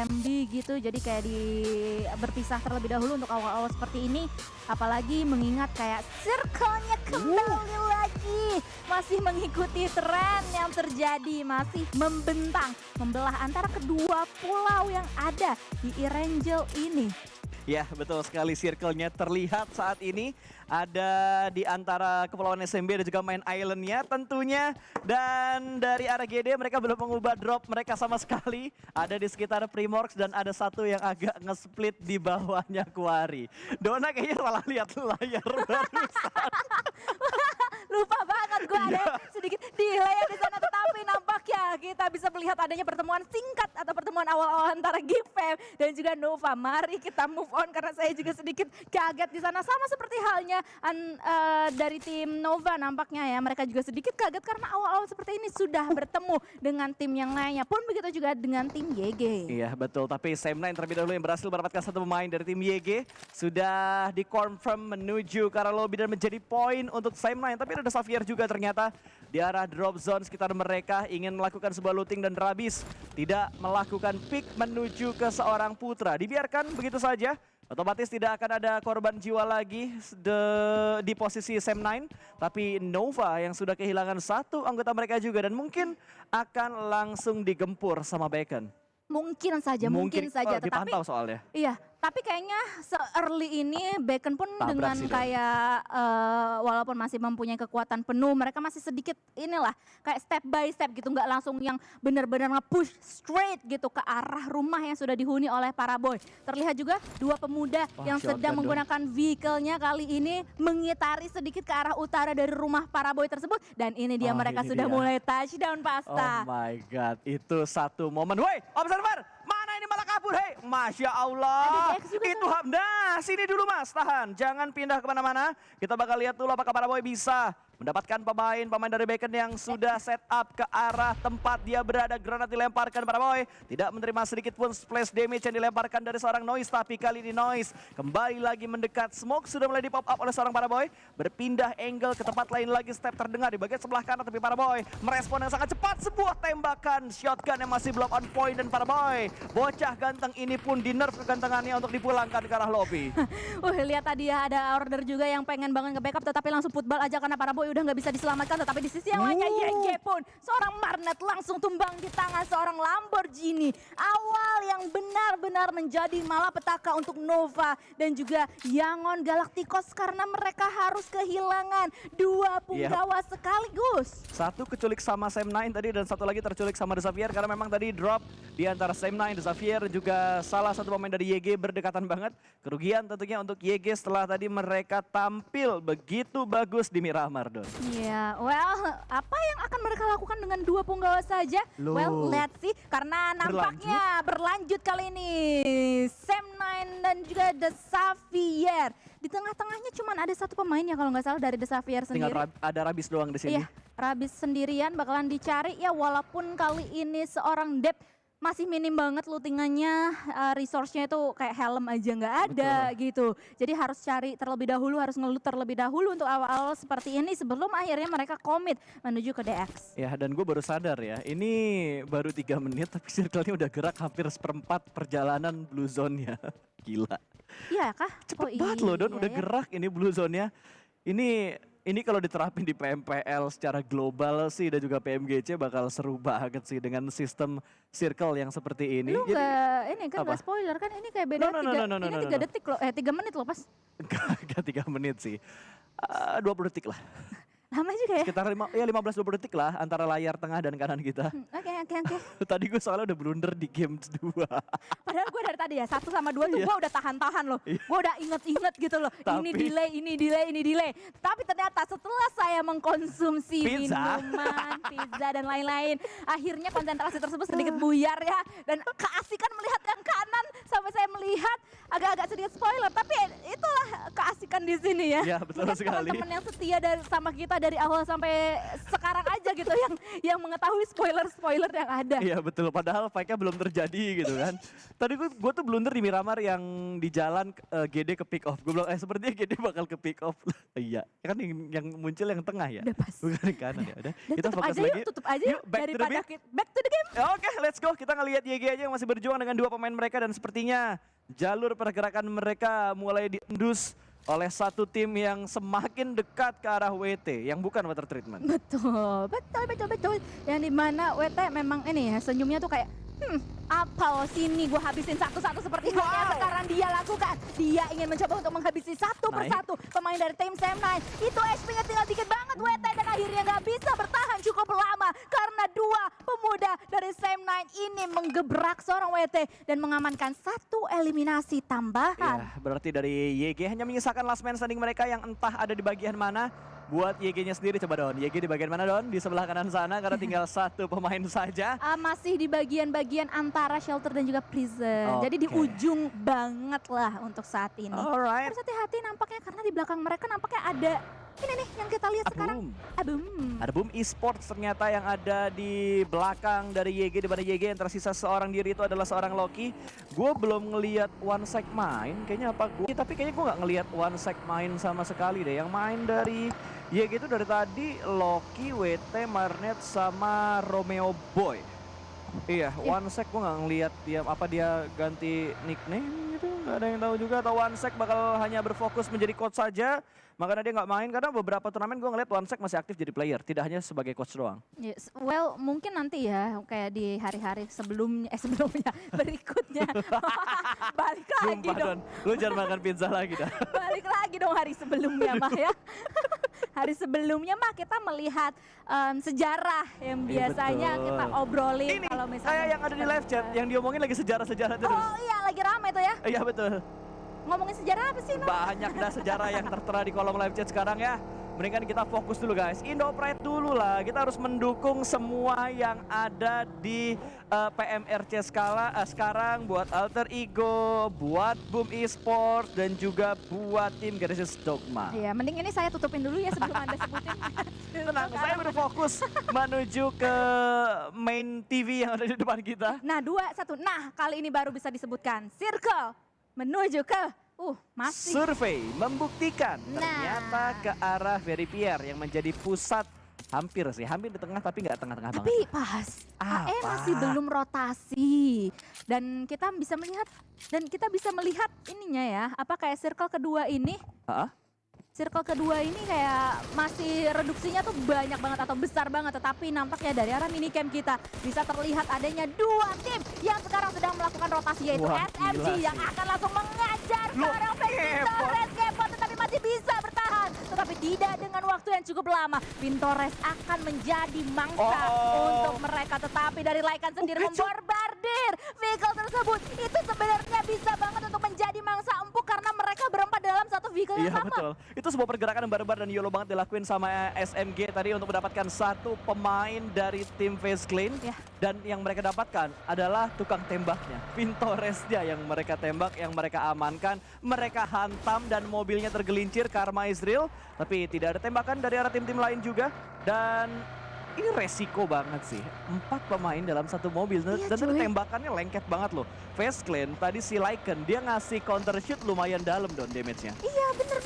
MD gitu, jadi kayak berpisah terlebih dahulu untuk awal-awal seperti ini. Apalagi mengingat kayak circle-nya kembali lagi, masih mengikuti tren yang terjadi, masih membentang, membelah antara kedua pulau yang ada di Erangel ini. Ya, betul sekali, circle-nya terlihat saat ini ada di antara Kepulauan SMB dan juga main island-nya tentunya. Dan dari arah GD mereka belum mengubah drop mereka sama sekali. Ada di sekitar Primorx dan ada satu yang agak nge-split di bawahnya Quarry. Dona kayaknya salah lihat layar barusan. Lupa banget gue ada sedikit delay di sana, tetapi nampaknya kita bisa melihat adanya pertemuan singkat atau pertemuan awal-awal antara Gfam dan juga Nova. Mari kita move on karena saya juga sedikit kaget di sana, sama seperti halnya dari tim Nova nampaknya ya, mereka juga sedikit kaget karena awal-awal seperti ini sudah bertemu dengan tim yang lainnya, pun begitu juga dengan tim YG. Iya betul, tapi Sam9 terlebih dahulu yang berhasil mendapatkan satu pemain dari tim YG sudah di-confirm menuju ke arah lobby dan menjadi poin untuk Sam9. Tapi ada Xavier juga ternyata di arah drop zone sekitar mereka ingin melakukan sebuah looting dan Rabis tidak melakukan pick menuju ke seorang putra. Dibiarkan begitu saja, otomatis tidak akan ada korban jiwa lagi di posisi Sam9. Tapi Nova yang sudah kehilangan satu anggota mereka juga dan mungkin akan langsung digempur sama Bacon. Mungkin saja, tetapi dipantau soalnya. Iya, tapi kayaknya se-early ini Bacon pun Tabrak dengan kayak walaupun masih mempunyai kekuatan penuh, mereka masih sedikit inilah kayak step by step gitu, nggak langsung yang benar-benar nge-push straight gitu ke arah rumah yang sudah dihuni oleh para boy. Terlihat juga dua pemuda yang sedang menggunakan vehicle-nya kali ini mengitari sedikit ke arah utara dari rumah para boy tersebut, dan ini dia mereka sudah mulai touchdown pasta. Oh my god, itu satu momen. Woi, observer, mana ini malah kabur, hei. Masya Allah, itu Hamda. Sini dulu mas, tahan. Jangan pindah kemana-mana. Kita bakal lihat dulu apakah para boy bisa mendapatkan pemain dari Bacon yang sudah set up ke arah tempat dia berada. Granat dilemparkan para boy, tidak menerima sedikit pun splash damage yang dilemparkan dari seorang Noise. Tapi kali ini Noise kembali lagi mendekat. Smoke sudah mulai di pop up oleh seorang para boy, berpindah angle ke tempat lain lagi. Step terdengar di bagian sebelah kanan, tapi para boy merespon yang sangat cepat. Sebuah tembakan shotgun yang masih belum on point, dan para boy bocah ganteng ini pun di nerf kegantengannya untuk dipulangkan ke arah lobby. Lihat tadi ya, ada order juga yang pengen banget nge-backup, tetapi langsung football aja karena para boy udah nggak bisa diselamatkan. Tetapi di sisi yang lainnya YG pun seorang Marnet langsung tumbang di tangan seorang Lamborghini. Awal yang benar-benar menjadi malapetaka untuk Nova dan juga Yangon Galacticos karena mereka harus kehilangan dua punggawa sekaligus. Satu keculik sama Sam9 tadi dan satu lagi terculik sama The Xavier karena memang tadi drop di antara Sam9, The Xavier dan juga salah satu pemain dari YG berdekatan banget. Kerugian tentunya untuk YG setelah tadi mereka tampil begitu bagus di Miramar, Don. Iya, well, apa yang akan mereka lakukan dengan dua punggawa saja? Well, let's see. Karena nampaknya berlanjut kali ini. Sam9 dan juga The Xavier. Di tengah-tengahnya cuma ada satu pemain ya kalau nggak salah dari The Xavier sendiri. Tinggal ada Rabis doang di sini. Iya, Rabis sendirian bakalan dicari ya, walaupun kali ini seorang Dep masih minim banget lootingannya, resource-nya itu kayak helm aja nggak ada. Betul. Gitu. Jadi harus cari terlebih dahulu, harus ngeloot terlebih dahulu untuk awal-awal seperti ini sebelum akhirnya mereka komit menuju ke DX. Ya, dan gue baru sadar ya, ini baru 3 menit tapi circle-nya udah gerak hampir seperempat perjalanan blue zone-nya. Gila. Iya kah? Cepet banget loh Don, udah gerak ini blue zone-nya. Ini kalau diterapin di PMPL secara global sih dan juga PMGC bakal seru banget sih dengan sistem circle yang seperti ini. Lu nggak spoiler kan, ini kayak beda 3 detik loh, 3 menit loh pas. Enggak 3 menit sih, 20 detik lah. Lama juga ya? Sekitar 15-20 detik lah antara layar tengah dan kanan kita. Oke. Tadi gue soalnya udah blunder di game 2. Padahal gue dari tadi ya 1 sama 2 tuh gue udah tahan-tahan loh. Gue udah inget-inget gitu loh. Ini delay. Tapi ternyata setelah saya mengkonsumsi minuman, pizza dan lain-lain, akhirnya konsentrasi tersebut sedikit buyar ya. Dan keasikan melihat yang kanan sampai saya melihat agak-agak sedikit spoiler. Tapi itulah keasikan di sini ya. Iya betul sekali. Teman-teman yang setia sama kita dari awal sampai sekarang aja gitu yang mengetahui spoiler yang ada. Iya betul, padahal fight-nya belum terjadi gitu kan. Tadi gue tuh blunder di Miramar yang di jalan GD ke pick off. Gue bilang sepertinya GD bakal ke pick off. Iya, kan yang muncul yang tengah ya. Udah pas. Bukan yang kanan ya. Udah, Dan kita tutup fokus aja lagi. yuk, tutup aja yuk. back to the Daripada beat. back to the game. Oke, let's go. Kita ngelihat YG aja yang masih berjuang dengan dua pemain mereka dan sepertinya jalur pergerakan mereka mulai diendus oleh satu tim yang semakin dekat ke arah WT yang bukan water treatment. Betul. Yang dimana WT memang ini ya senyumnya tuh kayak apa lo sini gue habisin satu-satu seperti halnya yang sekarang dia lakukan. Dia ingin mencoba untuk menghabisi satu persatu pemain dari tim Sam9. Itu HP-nya tinggal dikit banget WT dan akhirnya nggak bisa bertahan cukup lama karena dua pemuda dari Sam9 ini menggebrak seorang WT dan mengamankan satu eliminasi tambahan. Ya, berarti dari YG hanya menyisakan last man standing mereka yang entah ada di bagian mana. Buat YG-nya sendiri coba Don, YG di bagian mana Don? Di sebelah kanan sana karena tinggal satu pemain saja. Masih di bagian-bagian antara shelter dan juga prison. Jadi di ujung banget lah untuk saat ini. Alright. Harus hati-hati nampaknya karena di belakang mereka nampaknya ada ini nih yang kita lihat sekarang. Ada Boom Esports ternyata yang ada di belakang dari YG, di mana YG yang tersisa seorang diri itu adalah seorang Loki. Gue belum ngelihat OneSec main, kayaknya apa gue? Tapi kayaknya gue nggak ngelihat OneSec main sama sekali deh. Yang main dari YG itu dari tadi Loki, WT, Marnet sama Romeo Boy. Iya, OneSec gue nggak ngelihat dia apa dia ganti nickname gitu, nggak ada yang tahu juga. Atau OneSec bakal hanya berfokus menjadi coach saja. Makanya dia nggak main karena beberapa turnamen gue ngeliat OneSec masih aktif jadi player, tidak hanya sebagai coach doang. Yes, well mungkin nanti ya kayak di hari-hari sebelumnya berikutnya balik lagi Sumpah, dong. Lu jangan makan pizza lagi dah. Balik lagi dong hari sebelumnya mah ya. Hari sebelumnya mah kita melihat sejarah yang biasanya kita obrolin Ini kalau misalnya. kayak yang ada di live chat, yang diomongin lagi sejarah-sejarah terus. Oh iya lagi rame tuh ya. Iya betul. Ngomongin sejarah apa sih? Banyak dah sejarah yang tertera di kolom live chat sekarang ya. Mendingan kita fokus dulu guys, Indo Pride dulu lah. Kita harus mendukung semua yang ada di PMRC sekarang buat Alter Ego, buat Boom Esports, dan juga buat tim Genesis Dogma. Iya, mending ini saya tutupin dulu ya sebelum Anda sebutin. Tenang, saya udah fokus menuju ke main TV yang ada di depan kita. Nah, 2, 1. Nah, kali ini baru bisa disebutkan. Circle menuju ke masih Survei membuktikan ternyata ke arah Veripier yang menjadi pusat hampir di tengah tapi nggak tengah-tengah banget. Tapi pas, AE masih belum rotasi dan kita bisa melihat ininya ya, apa kayak circle kedua ini. Circle kedua ini kayak masih reduksinya tuh banyak banget atau besar banget, tetapi nampaknya dari arah minicam kita bisa terlihat adanya dua tim yang sekarang sedang melakukan rotasi, yaitu SMG yang akan langsung mengajar seorang Pintores Kepot, tetapi masih bisa bertahan, tetapi tidak dengan waktu yang cukup lama. Pintores akan menjadi mangsa untuk mereka, tetapi dari Lycan sendiri membombardir vehicle tersebut. Itu sebenarnya bisa banget untuk menjadi mangsa empuk karena mereka berempat dalam satu vehicle yang sama. Betul. Itu sebuah pergerakan yang barbar dan YOLO banget dilakuin sama SMG tadi untuk mendapatkan satu pemain dari tim FaZe Clan. Dan yang mereka dapatkan adalah tukang tembaknya, Pintoresnya yang mereka tembak, yang mereka amankan, mereka hantam dan mobilnya tergelincir. Karma is real, tapi tidak ada tembakan dari arah tim-tim lain juga. Dan ini resiko banget sih, 4 pemain dalam satu mobil dan tembakannya lengket banget loh. FaZe Clan tadi si Lycan dia ngasih counter shoot lumayan dalam Don damage-nya. Iya bener.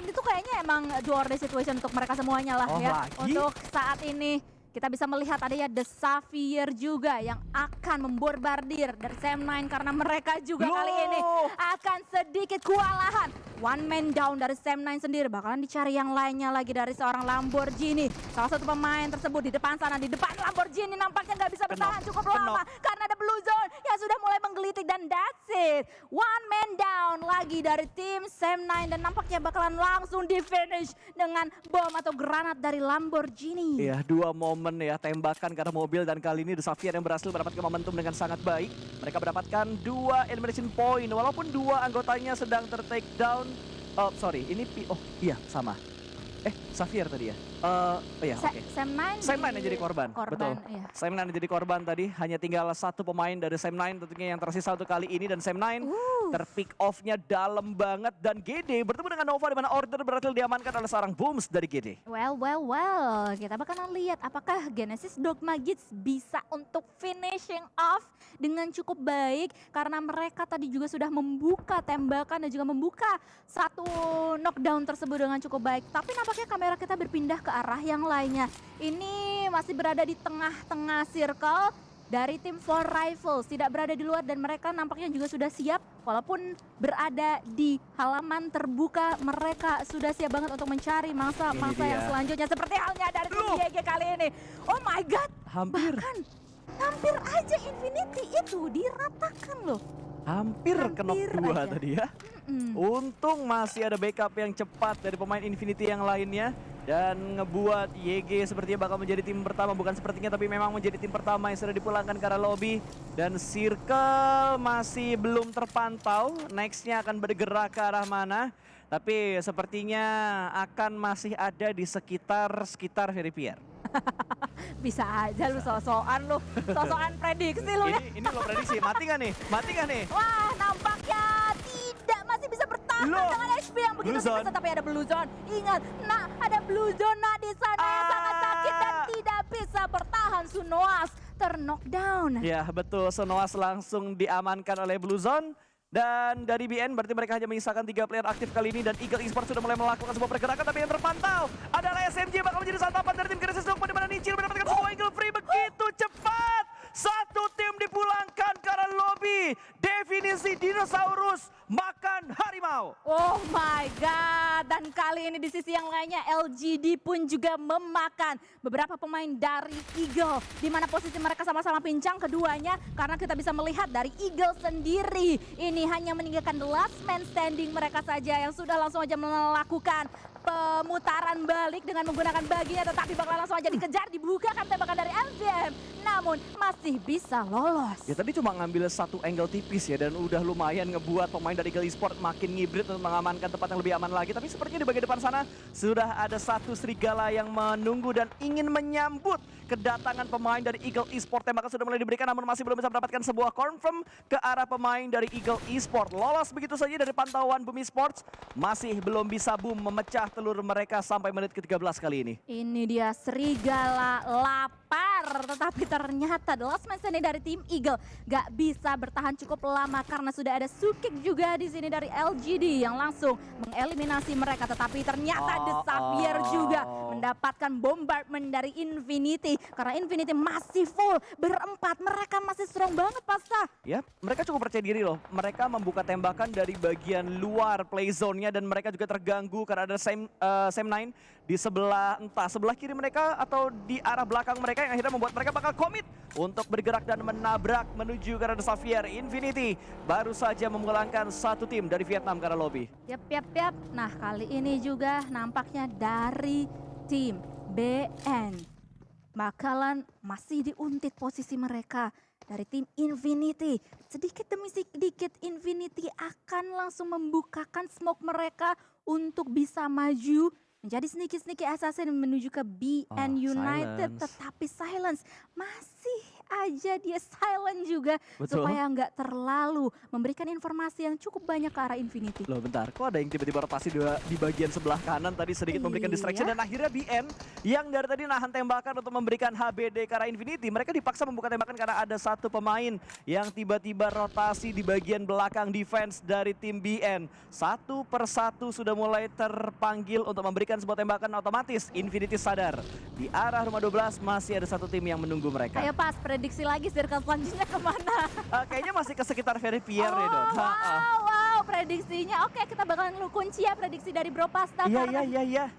Itu kayaknya emang do or die situation untuk mereka semuanya lah ya. Untuk saat ini kita bisa melihat ada ya The Xavier juga yang akan membombardir dari Sam9 karena mereka juga kali ini akan sedikit kewalahan. One man down dari Sam9 sendiri, bakalan dicari yang lainnya lagi dari seorang Lamborghini. Salah satu pemain tersebut di depan sana, di depan Lamborghini nampaknya nggak bisa bertahan cukup lama karena ada Blue Zone yang sudah mulai menggelitik dan that's it. One man down lagi dari tim Sam9 dan nampaknya bakalan langsung di finish dengan bom atau granat dari Lamborghini. Iya, 2 momen ya tembakan karena mobil dan kali ini The Xavier yang berhasil mendapatkan momentum dengan sangat baik. Mereka mendapatkan 2 elimination point walaupun 2 anggotanya sedang ter-take down. Oh sorry, ini sama. Xavier tadi ya? Oh iya, oke. Sam9 Sam9 yang jadi korban, betul. Iya. Sam9 yang jadi korban tadi, hanya tinggal satu pemain dari Sam9 tentunya yang tersisa untuk kali ini. Dan Sam9 terpick off-nya dalam banget. Dan GD bertemu dengan Nova di mana Order berhasil diamankan oleh seorang Booms dari GD. Well, kita bakalan lihat apakah Genesis Dogma Kids bisa untuk finishing off dengan cukup baik. Karena mereka tadi juga sudah membuka tembakan dan juga membuka satu knockdown tersebut dengan cukup baik. Tapi nampaknya kamera kita berpindah ke arah yang lainnya. Ini masih berada di tengah-tengah circle dari tim Four Rifles. Tidak berada di luar dan mereka nampaknya juga sudah siap. Walaupun berada di halaman terbuka, mereka sudah siap banget untuk mencari mangsa-mangsa yang selanjutnya. Seperti halnya dari tim YG kali ini. Oh my god, Hampir. bahkan hampir aja Infinity itu diratakan loh. Hampir ke knock 2 aja. tadi ya. Untung masih ada backup yang cepat dari pemain Infinity yang lainnya. Dan ngebuat YG sepertinya bakal menjadi tim pertama. Bukan sepertinya tapi memang menjadi tim pertama yang sudah dipulangkan ke arah lobby. Dan Circle masih belum terpantau. Nextnya akan bergerak ke arah mana. Tapi sepertinya akan masih ada di sekitar Verifier. Bisa aja lu sosokan lu. Sosokan prediksi lu ya. Ini lo prediksi, mati gak nih? Mati gak nih? Wah, nampaknya tidak, masih bisa bertahan dengan HP yang begitu tipis, tapi ada Blue Zone. Ingat, ada Blue Zone di sana yang sangat sakit dan tidak bisa bertahan. Sunoas ter-knockdown. Ya betul, Sunoas langsung diamankan oleh Blue Zone. Dan dari BN berarti mereka hanya menyisakan 3 player aktif kali ini. Dan Eagle Esports sudah mulai melakukan sebuah pergerakan, tapi yang terpantau adalah SMG bakal menjadi santapan dari tim Genesis Dogma, di mana Nicil mendapatkan sebuah Eagle free begitu cepat. Satu tim dipulangkan ke arah lobby. Definisi dinosaurus makan harimau. Oh my god, dan kali ini di sisi yang lainnya LGD pun juga memakan beberapa pemain dari Eagle. Di mana posisi mereka sama-sama pincang keduanya, karena kita bisa melihat dari Eagle sendiri. Ini hanya meninggalkan the last man standing mereka saja yang sudah langsung aja melakukan pemutaran balik dengan menggunakan baginya, tetapi bakal langsung aja dikejar, dibukakan tembakan dari MVM. Namun masih bisa lolos. Ya tadi cuma ngambil satu angle tipis ya, dan udah lumayan ngebuat pemain dari Eagle Esports makin ngibrit untuk mengamankan tempat yang lebih aman lagi. Tapi sepertinya di bagian depan sana sudah ada satu serigala yang menunggu dan ingin menyambut kedatangan pemain dari Eagle Esports. Tembakan sudah mulai diberikan namun masih belum bisa mendapatkan sebuah confirm ke arah pemain dari Eagle Esports. Lolos begitu saja dari pantauan Boom Esports. Masih belum bisa Boom memecah telur mereka sampai menit ke-13 kali ini. Ini dia serigala lapar, tetapi ternyata the last man standing dari tim Eagle gak bisa bertahan cukup lama karena sudah ada Sukik juga di sini dari LGD yang langsung mengeliminasi mereka. Tetapi ternyata The Xavier juga mendapatkan bombardment dari Infinity karena Infinity masih full berempat. Mereka masih strong banget, Pasta. Ya, mereka cukup percaya diri loh. Mereka membuka tembakan dari bagian luar play zone-nya dan mereka juga terganggu karena ada Sam9 di sebelah, entah sebelah kiri mereka atau di arah belakang mereka yang akhirnya membuat mereka bakal komit untuk bergerak dan menabrak menuju ke arah The Xavier. Infinity baru saja memulangkan satu tim dari Vietnam ke arah lobby. Yap. Nah, kali ini juga nampaknya dari tim BN bakalan masih diuntit posisi mereka dari tim Infinity. Sedikit demi sedikit Infinity akan langsung membukakan smoke mereka untuk bisa maju menjadi sneaky assassin menuju ke BN United. Silence. Tetapi Silence masih aja dia silent juga. Betul. Supaya nggak terlalu memberikan informasi yang cukup banyak ke arah Infinity. Loh bentar, kok ada yang tiba-tiba rotasi di bagian sebelah kanan tadi sedikit memberikan distraction. Dan akhirnya BN yang dari tadi nahan tembakan untuk memberikan HBD ke arah Infinity. Mereka dipaksa membuka tembakan karena ada satu pemain yang tiba-tiba rotasi di bagian belakang defense dari tim BN. Satu persatu sudah mulai terpanggil untuk memberikan sebuah tembakan otomatis. Infinity sadar, di arah rumah 12 masih ada satu tim yang menunggu mereka. Ayo pas, prediksi lagi circle selanjutnya kemana? Kayaknya masih ke sekitar Verifier nih Don. Wow, prediksinya. Oke, kita bakalan kunci ya prediksi dari Bro Pasta. Iya.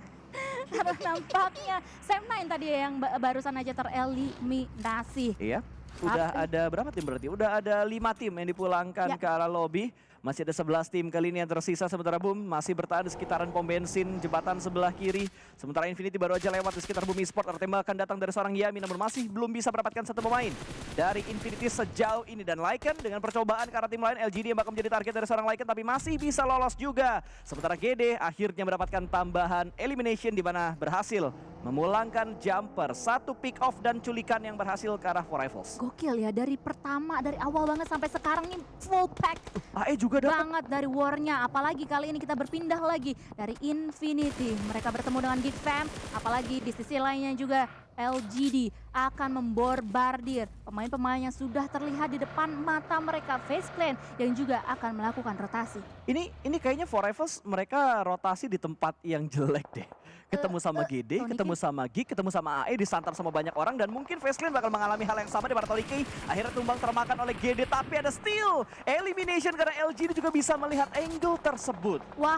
Karena nampaknya Sam9 tadi yang barusan aja tereliminasi. Iya. Udah ada berapa tim berarti? Udah ada 5 tim yang dipulangkan ke arah lobby. Masih ada 11 tim kali ini yang tersisa, sementara Boom masih bertahan di sekitaran pom bensin jembatan sebelah kiri. Sementara Infinity baru aja lewat di sekitar Boom Esport. Ada tembakan datang dari seorang Yami namun masih belum bisa mendapatkan satu pemain dari Infinity sejauh ini. Dan Lycan dengan percobaan ke arah tim lain, LGD yang bakal menjadi target dari seorang Lycan tapi masih bisa lolos juga. Sementara GD akhirnya mendapatkan tambahan elimination di mana berhasil memulangkan jumper. Satu pick off dan culikan yang berhasil ke arah For Rivals. Gokil ya, dari pertama, dari awal banget sampai sekarang nih full pack. AE juga dapat. Banget dari war-nya, apalagi kali ini kita berpindah lagi dari Infinity. Mereka bertemu dengan Geek Fam, apalagi di sisi lainnya juga LGD akan membombardir pemain-pemain yang sudah terlihat di depan mata mereka, Face Clan yang juga akan melakukan rotasi. Ini kayaknya For Rivals mereka rotasi di tempat yang jelek deh. Ketemu sama GD, ketemu sama Geek, ketemu sama AE, disantar sama banyak orang dan mungkin Face Clan bakal mengalami hal yang sama di mana Toniki akhirnya tumbang termakan oleh GD, tapi ada steal elimination karena LGD juga bisa melihat angle tersebut. Wah,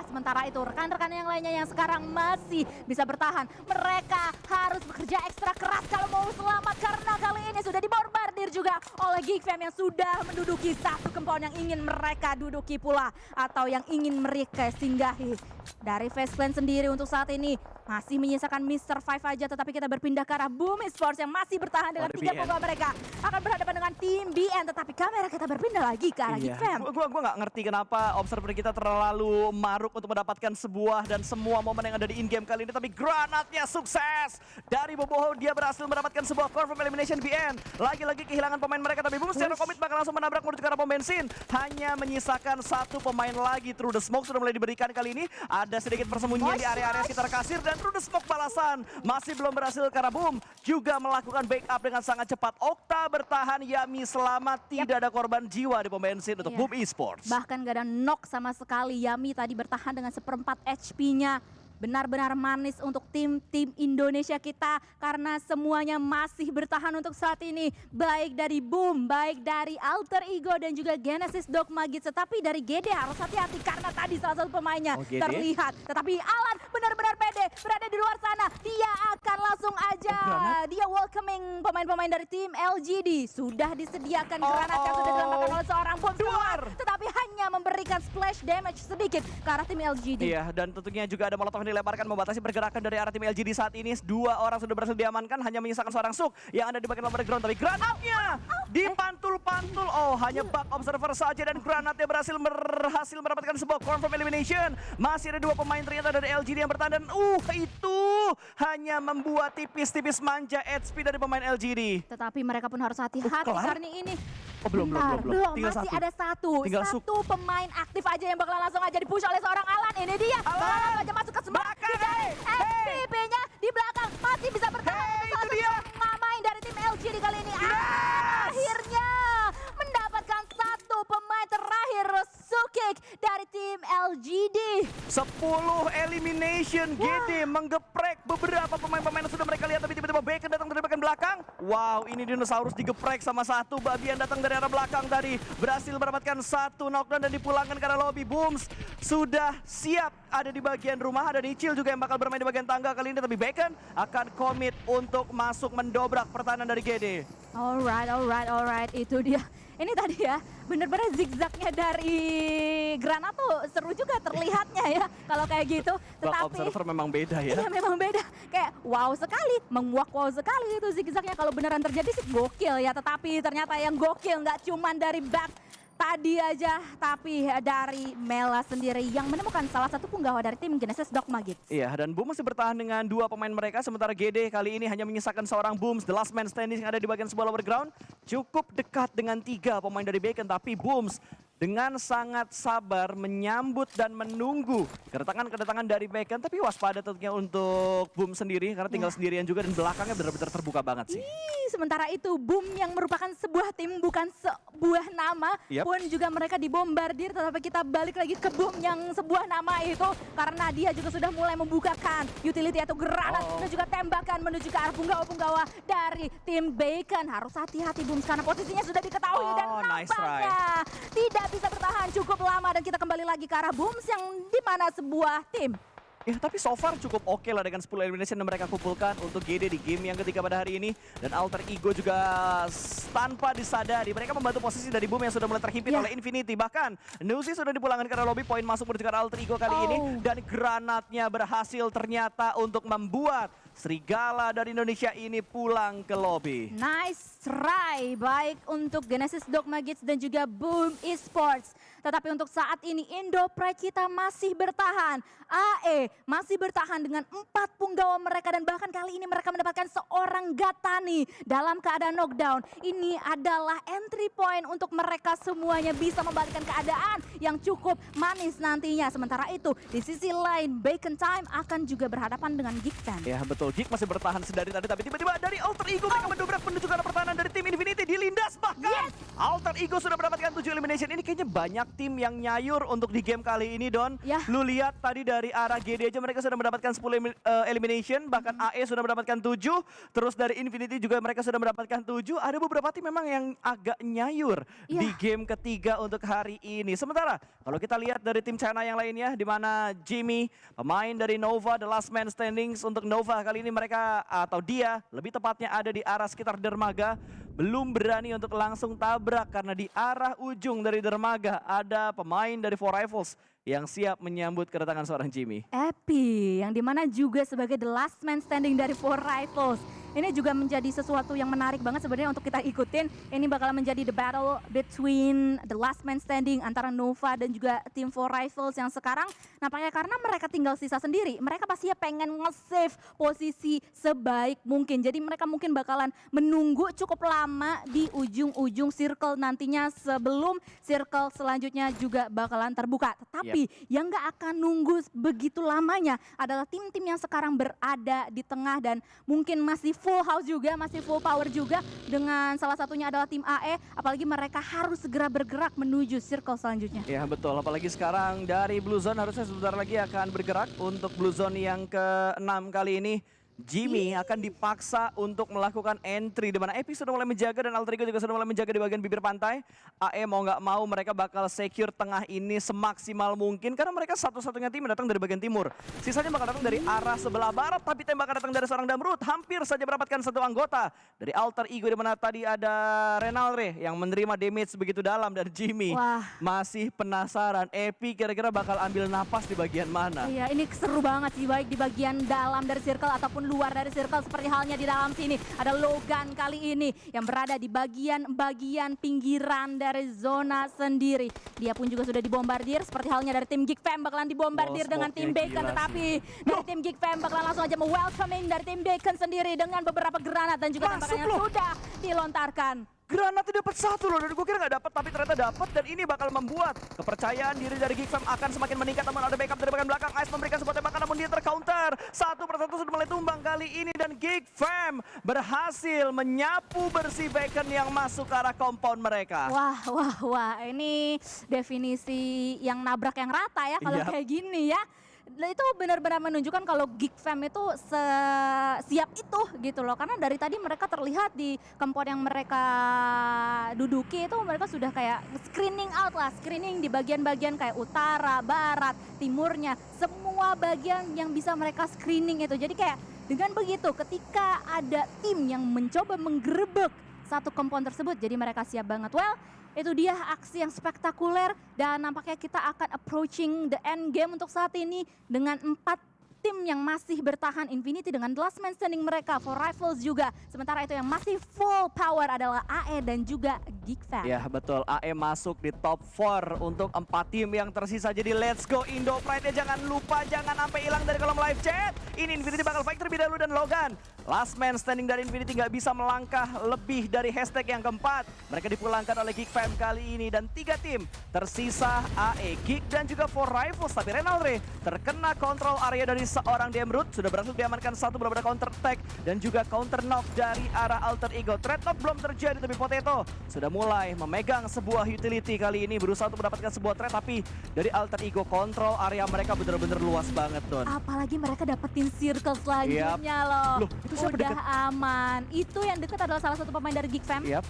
sementara itu rekan-rekan yang lainnya yang sekarang masih bisa bertahan, mereka harus bekerja ekstra keras kalau mau selamat karena kali ini sudah dibombardir juga oleh Geek Fam yang sudah menduduki satu compound yang ingin mereka duduki pula atau yang ingin mereka singgahi. Dari Face Clan sendiri untuk saat ini masih menyisakan Mr. Five aja, tetapi kita berpindah ke arah Boom Esports yang masih bertahan dengan 3 pemain mereka. Akan berhadapan dengan tim BN, tetapi kamera kita berpindah lagi ke arah Geek Fam. Gua nggak ngerti kenapa observer kita terlalu maruk untuk mendapatkan sebuah dan semua momen yang ada di in-game kali ini, tapi granatnya sukses. Dari Boboho dia berhasil mendapatkan sebuah confirm elimination BN. Lagi-lagi kehilangan pemain mereka, tapi Boom secara komit bakal langsung menabrak menuju ke arah pom bensin. Hanya menyisakan satu pemain lagi. Through the smoke sudah mulai diberikan kali ini. Ada sedikit persembunyian di area-area sekitar kasir dan through the smoke balasan masih belum berhasil karena Boom juga melakukan backup dengan sangat cepat. Okta bertahan, Yami selamat, tidak ada korban jiwa di pom bensin untuk Boom Esports. Bahkan gak ada knock sama sekali. Yami tadi bertahan dengan 1/4 HP-nya. Benar-benar manis untuk tim-tim Indonesia kita karena semuanya masih bertahan untuk saat ini. Baik dari Boom, baik dari Alter Ego dan juga Genesis Dogma Gits. Tetapi dari GD harus hati-hati karena tadi salah satu pemainnya terlihat. Tetapi Alan benar-benar pede berada di luar sana. Dia akan langsung aja. Dia welcoming pemain-pemain dari tim LGD. Sudah disediakan granat yang sudah dilemparkan oleh seorang Boom. Tetapi hanya memberikan splash damage sedikit ke arah tim LGD. Iya, dan tentunya juga ada molotov dilemparkan membatasi pergerakan dari arah tim LGD saat ini. 2 orang sudah berhasil diamankan, hanya menyisakan seorang Suk yang ada di bagian lower ground. Tapi granatnya dipantul-pantul. Oh, hanya bug observer saja dan granatnya berhasil mendapatkan sebuah confirm elimination. Masih ada 2 pemain ternyata dari LGD yang bertahan dan itu hanya membuat tipis-tipis manja HP dari pemain LGD. Tetapi mereka pun harus hati-hati karena ini. Belum. Tinggal masih ada satu pemain aktif aja yang bakalan langsung aja dipush oleh seorang Alan. Ini dia. Alan aja masuk ke sebelah. FPP-nya di belakang masih bisa bertahan. Itu dia. Pemain dari tim LGD kali ini. Akhirnya mendapatkan satu pemain terakhir, Sukik dari tim LGD. 10 elimination. GD menggeprek beberapa pemain-pemain yang sudah mereka lihat, tapi tiba-tiba Bacon datang dari bagian belakang. Wow, ini dinosaurus digeprek sama satu babi yang datang dari arah belakang tadi. Berhasil mendapatkan satu knockdown dan dipulangkan ke arah lobby. Booms sudah siap ada di bagian rumah. Ada Nichil juga yang bakal bermain di bagian tangga kali ini, tapi Bacon akan komit untuk masuk mendobrak pertahanan dari GD. Alright, itu dia. Ini tadi ya, bener-bener zigzagnya dari granat tuh seru juga terlihatnya ya kalau kayak gitu. Tetapi observer memang beda ya. Iya memang beda, kayak wow sekali, wow sekali itu zigzagnya. Kalau beneran terjadi sih gokil ya, tetapi ternyata yang gokil nggak cuman dari back tadi aja, tapi dari Mela sendiri yang menemukan salah satu punggawa dari tim Genesis Dogma Gits. Iya, dan Boom masih bertahan dengan 2 pemain mereka, sementara GD kali ini hanya menyisakan seorang Booms, the last man standing yang ada di bagian sebuah lower ground. Cukup dekat dengan 3 pemain dari Bacon, tapi Booms dengan sangat sabar menyambut dan menunggu kedatangan dari Bacon, tapi waspada tentunya untuk Boom sendiri karena tinggal sendirian juga dan belakangnya benar-benar terbuka banget sih. Sementara itu Boom yang merupakan sebuah tim bukan sebuah nama pun juga mereka dibombardir, tetapi kita balik lagi ke Boom yang sebuah nama itu karena dia juga sudah mulai membukakan utility atau granat dan juga tembakan menuju ke arah punggawa-punggawa dari tim Bacon. Harus hati-hati Boom karena posisinya sudah diketahui dan nampaknya tidak bisa bertahan cukup lama, dan kita kembali lagi ke arah Booms yang dimana sebuah tim Ya, tapi so far cukup oke lah dengan 10 elimination yang mereka kumpulkan untuk GD di game yang ketiga pada hari ini. Dan Alter Ego juga tanpa disadari, mereka membantu posisi dari Boom yang sudah mulai terhimpit oleh Infinity. Bahkan Nuzi sudah dipulangkan ke lobby, poin masuk menuju ke Alter Ego kali ini. Dan granatnya berhasil ternyata untuk membuat Serigala dari Indonesia ini pulang ke lobby. Nice try, baik untuk Genesis Dogma Kids dan juga Boom Esports. Tetapi untuk saat ini Indo Pride kita masih bertahan. AE masih bertahan dengan 4 punggawa mereka dan bahkan kali ini mereka mendapatkan seorang Gatani dalam keadaan knockdown. Ini adalah entry point untuk mereka semuanya bisa membalikkan keadaan yang cukup manis nantinya. Sementara itu di sisi lain Bacon Time akan juga berhadapan dengan Geek Fan. Ya betul, Geek masih bertahan sedari tadi tapi tiba-tiba dari Alter Ego mereka mendobrak menuju ke arah pertahanan dari tim Infinity dilindas bahkan. Alter Ego sudah mendapatkan 7 elimination. Ini kayaknya banyak tim yang nyayur untuk di game kali ini, Don. Lu lihat tadi dari arah GD aja mereka sudah mendapatkan 10 elimination, bahkan AE sudah mendapatkan 7, terus dari Infinity juga mereka sudah mendapatkan 7. Ada beberapa tim memang yang agak nyayur di game ketiga untuk hari ini. Sementara kalau kita lihat dari tim China yang lainnya, di mana Jimmy, pemain dari Nova, the last man standing untuk Nova kali ini mereka atau dia lebih tepatnya ada di arah sekitar dermaga. Belum berani untuk langsung tabrak karena di arah ujung dari dermaga ada pemain dari Four Rifles yang siap menyambut kedatangan seorang Jimmy. Epi, yang dimana juga sebagai the last man standing dari Four Rifles. Ini juga menjadi sesuatu yang menarik banget sebenarnya untuk kita ikutin. Ini bakalan menjadi the battle between the last man standing antara Nova dan juga tim Four Rifles yang sekarang nampaknya karena mereka tinggal sisa sendiri. Mereka pasti pengen nge-save posisi sebaik mungkin. Jadi mereka mungkin bakalan menunggu cukup lama di ujung-ujung circle nantinya sebelum circle selanjutnya juga bakalan terbuka. Tetapi yang gak akan nunggu begitu lamanya adalah tim-tim yang sekarang berada di tengah dan mungkin masih full house juga, masih full power juga dengan salah satunya adalah tim AE. Apalagi mereka harus segera bergerak menuju circle selanjutnya. Ya betul, apalagi sekarang dari Blue Zone harusnya sebentar lagi akan bergerak untuk Blue Zone yang ke-6 kali ini. Jimmy akan dipaksa untuk melakukan entry di mana Epi sudah mulai menjaga dan Alter Ego juga sudah mulai menjaga di bagian bibir pantai. AE mau nggak mau mereka bakal secure tengah ini semaksimal mungkin karena mereka satu-satunya tim yang datang dari bagian timur. Sisanya bakal datang dari arah sebelah barat tapi tembakan datang dari seorang Damrut. Hampir saja mendapatkan satu anggota dari Alter Ego di mana tadi ada Renalre yang menerima damage begitu dalam dan Jimmy masih penasaran Epi kira-kira bakal ambil napas di bagian mana. Iya, ini seru banget sih, baik di bagian dalam dari circle ataupun luar dari circle seperti halnya di dalam sini. Ada Logan kali ini yang berada di bagian pinggiran dari zona sendiri. Dia pun juga sudah dibombardir seperti halnya dari tim Geek Fam bakalan dibombardir dengan tim Bacon. Tetapi dari tim Geek Fam bakalan langsung aja welcoming dari tim Bacon sendiri dengan beberapa granat dan juga tembakan yang sudah dilontarkan. Granatnya dapat satu loh, dan gue kira nggak dapat tapi ternyata dapat dan ini bakal membuat kepercayaan diri dari Geek Fam akan semakin meningkat. Namun ada backup dari bagian belakang, Ice memberikan sebuah tembakan namun dia tercounter. Satu persatu sudah mulai tumbang kali ini dan Geek Fam berhasil menyapu bersih Bacon yang masuk ke arah compound mereka. Wah, ini definisi yang nabrak yang rata ya kalau kayak gini ya. Itu benar-benar menunjukkan kalau Geek Fam itu siap itu gitu loh. Karena dari tadi mereka terlihat di compound yang mereka duduki itu mereka sudah kayak screening out lah. Screening di bagian-bagian kayak utara, barat, timurnya. Semua bagian yang bisa mereka screening itu. Jadi kayak dengan begitu ketika ada tim yang mencoba menggerebek satu compound tersebut. Jadi mereka siap banget. Well, itu dia aksi yang spektakuler dan nampaknya kita akan approaching the end game untuk saat ini dengan 4 tim yang masih bertahan. Infinity dengan the last man standing mereka, Four Rifles juga. Sementara itu yang masih full power adalah AE dan juga Geek Fam. Ya betul, AE masuk di top 4 untuk 4 tim yang tersisa. Jadi let's go Indo Pride, jangan lupa jangan sampai hilang dari kolom live chat. Ini Infinity bakal fight terlebih dahulu dan Logan. Last man standing dari Infinity nggak bisa melangkah lebih dari hashtag yang keempat. Mereka dipulangkan oleh Geek Fam kali ini dan 3 tim tersisa AE, Geek dan juga Four Rifles. Tapi Renalre terkena kontrol area dari seorang Damrut. Sudah berhasil diamankan satu, belum ada counter attack dan juga counter knock dari arah Alter Ego. Threat knock belum terjadi tapi Potato sudah mulai memegang sebuah utility kali ini. Berusaha untuk mendapatkan sebuah threat tapi dari Alter Ego kontrol area mereka bener-bener luas banget Don. Apalagi mereka dapetin circle selanjutnya loh. Itu udah aman. Itu yang dekat adalah salah satu pemain dari Geek Fam. Ya,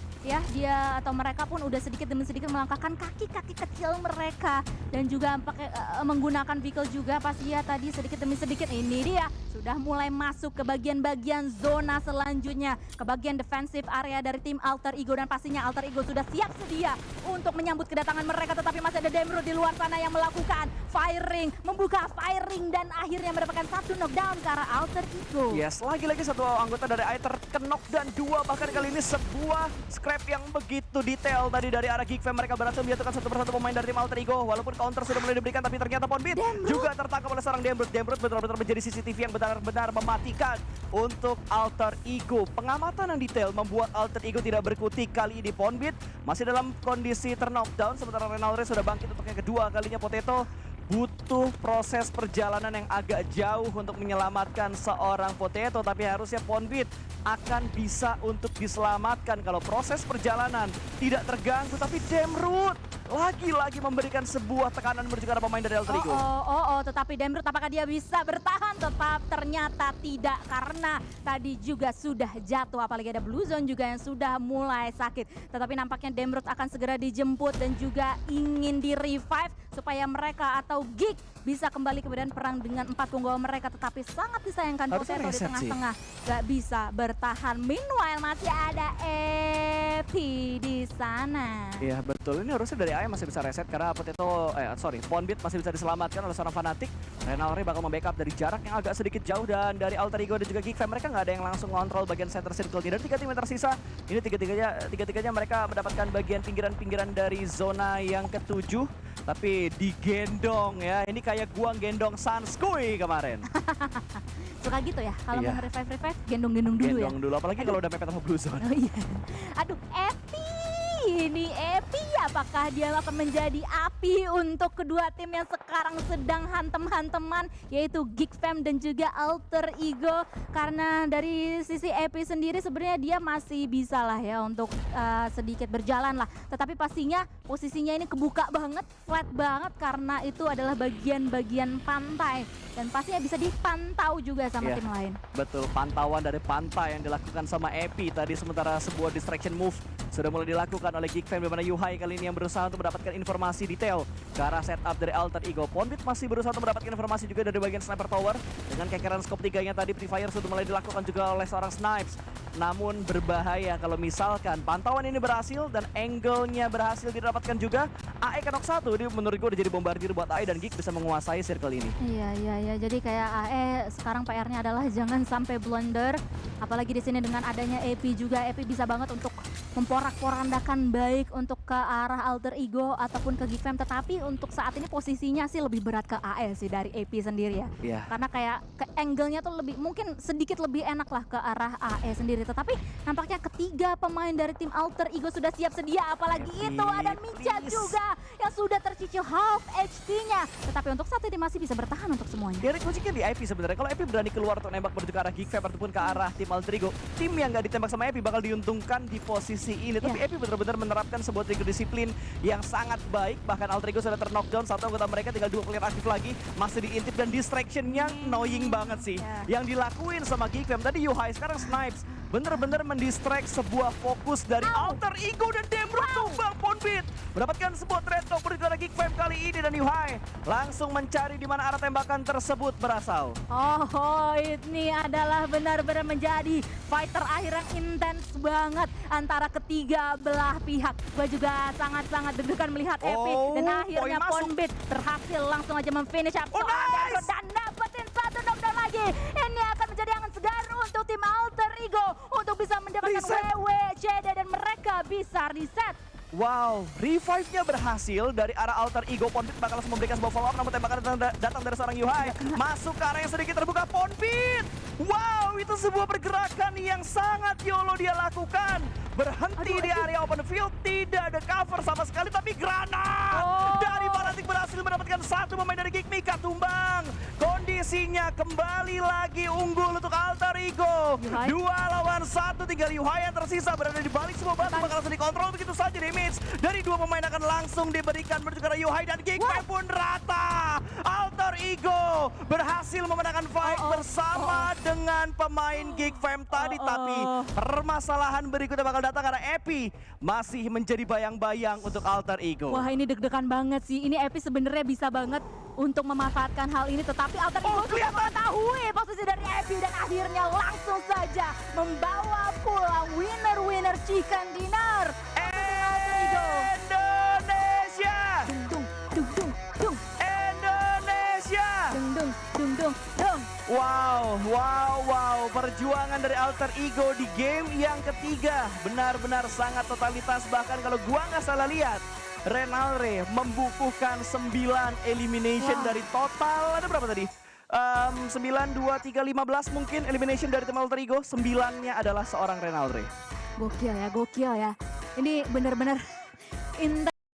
dia atau mereka pun udah sedikit demi sedikit melangkahkan kaki-kaki kecil mereka dan juga pakai menggunakan vehicle juga pasti ya tadi sedikit demi sedikit sedikit ini dia sudah mulai masuk ke bagian-bagian zona selanjutnya, ke bagian defensive area dari tim Alter Ego, dan pastinya Alter Ego sudah siap sedia untuk menyambut kedatangan mereka, tetapi masih ada Demro di luar sana yang melakukan firing, membuka firing dan akhirnya mendapatkan satu knockdown ke arah Alter Ego. Yes, lagi-lagi satu anggota dari AI terkenok dan dua, bahkan kali ini sebuah scrap yang begitu detail tadi dari arah Geek Fam. Mereka berhasil menjatuhkan satu persatu pemain dari tim Alter Ego, walaupun counter sudah mulai diberikan, tapi ternyata Ponbit juga tertangkap oleh seorang Demrut. Demrut benar-benar menjadi CCTV yang benar-benar mematikan untuk Alter Ego. Pengamatan yang detail membuat Alter Ego tidak berkutik kali ini. Ponbit masih dalam kondisi terknockdown, sementara Renalre sudah bangkit untuk yang kedua kalinya. Potato butuh proses perjalanan yang agak jauh untuk menyelamatkan seorang Potato, tapi harusnya Ponbit akan bisa untuk diselamatkan kalau proses perjalanan tidak terganggu. Tapi Demrut lagi-lagi memberikan sebuah tekanan menuju ke arah pemain dari Alter Ego. Tetapi Demrut apakah dia bisa bertahan? Tetap ternyata tidak, karena tadi juga sudah jatuh, apalagi ada Blue Zone juga yang sudah mulai sakit. Tetapi nampaknya Demrut akan segera dijemput dan juga ingin di-revive supaya mereka atau Geek bisa kembali ke medan perang dengan 4 punggawa mereka, tetapi sangat disayangkan Potato di tengah-tengah gak bisa bertahan. Meanwhile masih ada Epi di sana. Iya betul, ini harusnya dari AI masih bisa reset karena Ponbit masih bisa diselamatkan oleh seorang fanatik. Renalre bakal membackup dari jarak yang agak sedikit jauh, dan dari Alter Ego dan juga Geek Fam mereka nggak ada yang langsung ngontrol bagian center circle. Dan 3 tim yang tersisa, ini tiga-tiganya mereka mendapatkan bagian pinggiran-pinggiran dari zona yang ketujuh, tapi digendong ya. Ini kayak gua gendong Sanskui kemarin. Suka gitu ya, kalau mau revive gendong-gendong dulu ya. Gendong dulu, apalagi kalau udah mepet sama Blue Zone. Oh iya. Aduh, ini Epi, apakah dia akan menjadi api untuk kedua tim yang sekarang sedang hantem-hanteman, yaitu Geek Fam dan juga Alter Ego? Karena dari sisi Epi sendiri sebenarnya dia masih bisa lah ya untuk sedikit berjalan lah, tetapi pastinya posisinya ini kebuka banget, flat banget, karena itu adalah bagian-bagian pantai dan pastinya bisa dipantau juga sama tim lain. Betul, pantauan dari pantai yang dilakukan sama Epi tadi, sementara sebuah distraction move sudah mulai dilakukan oleh Geek Fam, di mana Yuhai kali ini yang berusaha untuk mendapatkan informasi detail ke arah setup dari Alter Ego. Ponbit masih berusaha untuk mendapatkan informasi juga dari bagian sniper tower, dengan kekeran scope 3-nya tadi. Free Fire sudah mulai dilakukan juga oleh seorang Snipes, namun berbahaya kalau misalkan pantauan ini berhasil dan angle-nya berhasil didapatkan juga. AE kenok 1, dia menurut gue udah jadi bombardir buat AE, dan Geek bisa menguasai circle ini. Iya, jadi kayak AE sekarang PR-nya adalah jangan sampai blunder, apalagi di sini dengan adanya Epi juga. Epi bisa banget untuk memporak-porandakan baik untuk ke arah Alter Ego ataupun ke Geek Fam, tetapi untuk saat ini posisinya sih lebih berat ke AE sih dari Epi sendiri ya. Iya. Karena kayak ke angle-nya tuh lebih, mungkin sedikit lebih enak lah ke arah AE sendiri. Tetapi nampaknya ketiga pemain dari tim Alter Ego sudah siap sedia, apalagi itu ada Micha juga yang sudah tercicil half HP-nya. Tetapi untuk saat ini masih bisa bertahan untuk semuanya. Derek kuncinya di IP sebenarnya. Kalau IP berani keluar untuk nembak menuju ke arah Geek Fam ataupun ke arah tim Alter Ego, tim yang nggak ditembak sama IP bakal diuntungkan di posisi ini. Tapi IP benar-benar menerapkan sebuah trigger disiplin yang sangat baik. Bahkan Alter Ego sudah ter-knockdown, satu anggota mereka tinggal 2 player aktif lagi, masih diintip, dan distraction yang annoying banget sih yang dilakuin sama Geek Fam. Tadi Yuhai, sekarang Snipes bener-bener mendistract sebuah fokus dari Alter Ego, dan Demrut tumbang. Ponbit mendapatkan sebuah trade talk menuju ke arah Geek Fam kali ini, dan Yuhai langsung mencari di mana arah tembakan tersebut berasal. Ini adalah benar-benar menjadi fight terakhir yang intens banget antara ketiga belah pihak. Gue juga sangat-sangat deg-degan melihat Epi, dan akhirnya Ponbit berhasil langsung aja memfinish up nice! dan dapetin satu knockdown lagi. Ini akan menjadi angin segar untuk tim Alter Ego untuk bisa mendapatkan WWJD dan mereka bisa reset. Wow, revive-nya berhasil dari arah Alter Ego. Ponbit bakal langsung memberikan sebuah follow up, namun tembakan datang dari seorang Yuhai. Masuk ke arah yang sedikit terbuka. Ponbit, wow, itu sebuah pergerakan yang sangat YOLO dia lakukan. Berhenti di area open field, tidak ada cover sama sekali, tapi granat dari Fanatik berhasil mendapatkan satu pemain dari Geek. Mika tumbang. Kondisinya kembali lagi unggul untuk Alter Ego. 2 lawan 1, tinggal Yuhai yang tersisa berada di balik semua batu, bakal langsung dikontrol begitu saja. Damage dari 2 pemain akan langsung diberikan menuju ke arah Yuhai, dan Geek Fam pun rata. Alter Ego berhasil memenangkan fight bersama dengan pemain Geek Fam tadi, tapi permasalahan berikutnya bakal datang karena Epi masih menjadi bayang-bayang untuk Alter Ego. Wah, ini deg-degan banget sih. Ini Epi sebenarnya bisa banget untuk memanfaatkan hal ini, tetapi Alter Ego sudah mengetahui posisi dari Ebi dan akhirnya langsung saja membawa pulang winner chicken dinner. Indonesia! Dung dung dung dung Indonesia! dung dung dung dung. Wow, perjuangan dari Alter Ego di game yang ketiga benar-benar sangat totalitas. Bahkan kalau gua nggak salah lihat, Renalre membukukan 9 elimination dari total, ada berapa tadi? 9, 2, 3, 15 mungkin elimination dari tim Alter Ego, 9-nya adalah seorang Renalre. Gokil ya. Ini benar-benar